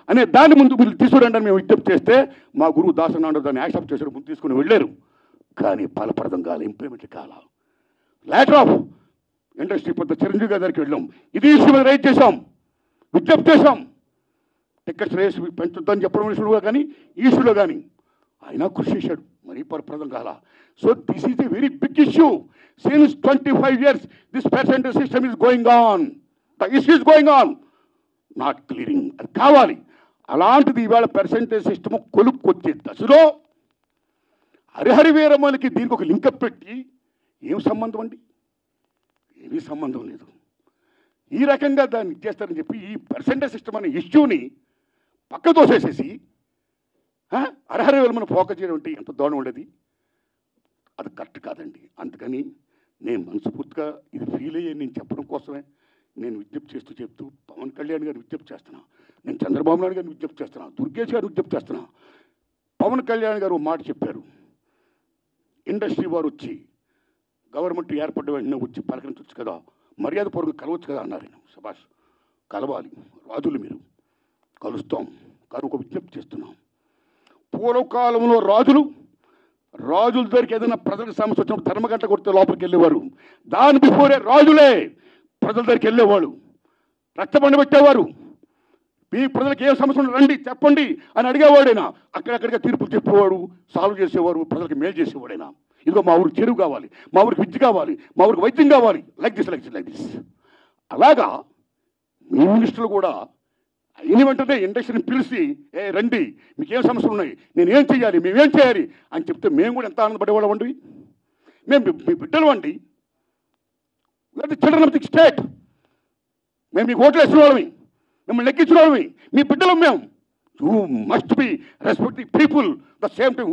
అనే దాని ముందు మీరు తీసుకురండి అని మేము విజ్ఞప్తి చేస్తే మా గురువు దాసనాడు దాన్ని యాక్సెప్ట్ చేశారు, ముందు తీసుకుని వెళ్ళారు. కానీ ఫలప్రదం కాల, ఇంప్లిమెంట్ కాల. లెటర్ ఆఫ్ ఇండస్ట్రీ పెద్ద చిరంజీవి గారి దగ్గరికి వెళ్ళాం, ఇది ఇష్యూ మీద రైట్ చేశాం, విజ్ఞప్తి చేశాం. టికెట్స్ రేస్ పెంచుద్దని చెప్పడం విషయంలో కానీ ఈ ఇష్యూలో కానీ ఆయన కృషి చేశాడు, మరీ ఫలప్రదం కాల. So this is a very big issue. Since 25 years this percentage system is going on, the issue is going on, not clearing. అది కావాలి. అలాంటిది ఇవాళ పర్సెంటేజ్ సిస్టమ్ కొలుక్కొచ్చే దశలో హరిహరి వీరమ్మలకి దీనికి ఒక లింకప్ పెట్టి ఏం సంబంధం అండి? ఏమీ సంబంధం లేదు. ఈ రకంగా దాన్ని ఇచ్చేస్తారని చెప్పి ఈ పర్సెంటేజ్ సిస్టమ్ అనే ఇష్యూని పక్క తోసేసేసి హరిహరి వీరమ్మను ఫోకస్ చేయడం అంటే ఎంత దూరం ఉండేది? అది కరెక్ట్ కాదండి. అందుకని నేను మనస్ఫూర్తిగా ఇది ఫీల్ అయ్యే నేను చెప్పడం కోసమే నేను విజ్ఞప్తి చెప్తూ పవన్ కళ్యాణ్ గారిని విజ్ఞప్తి చేస్తున్నా, నేను చంద్రబాబు నాయుడు గారిని విజ్ఞప్తి చేస్తున్నా, దుర్గేష్ గారిని విజ్ఞప్తి చేస్తున్నా. పవన్ కళ్యాణ్ గారు మాట చెప్పారు, ఇండస్ట్రీ వారు వచ్చి గవర్నమెంట్ ఏర్పడ్డ వెంటనే వచ్చి పలకరించవచ్చు కదా, మర్యాద పూర్వకంగా కలవచ్చు కదా అన్నారు. శభాష్, కలవాలి రాజులు, మీరు కలుస్తాం. కానీ ఒక విజ్ఞప్తి చేస్తున్నాం, పూర్వకాలంలో రాజుల దగ్గరికి ఏదైనా ప్రజలకు సమస్య వచ్చినప్పుడు ధర్మగంట కొడితే లోపలికి వెళ్ళేవారు. దాని బిఫోరే రాజులే ప్రజల దగ్గరికి వెళ్ళేవాళ్ళు, రక్తబండి పెట్టేవారు. మీ ప్రజలకు ఏ సమస్య ఉంటే రండి చెప్పండి అని అడిగేవాడైనా అక్కడక్కడిగా తీర్పులు చెప్పేవాడు, సాల్వ్ చేసేవారు, ప్రజలకు మేలు చేసేవాడైనా. ఇదిగో మా ఊరికి చెరువు కావాలి, మా ఊరికి విద్య కావాలి, మా ఊరికి వైద్యం కావాలి, లైక్ దిస్. అలాగా మీ మినిస్టర్లు కూడా అయిన వెంటనే ఇండస్ట్రీని పిలిచి రండి, మీకేం సమస్యలు ఉన్నాయి, నేనేం చేయాలి, మేమేం చేయాలి అని చెప్తే మేము కూడా ఎంత ఆనందపడేవాళ్ళం అండి. మేము మీ బిడ్డలు అండి, చిల్డ్రన్ ఆఫ్ ది స్టేట్. మేము మీకు ఓట్లు వేసిన వాళ్ళమి, మిమ్మల్ని లెక్కించిన వాళ్ళమి, మీ బిడ్డలం మేము. You must be respect the people the same time.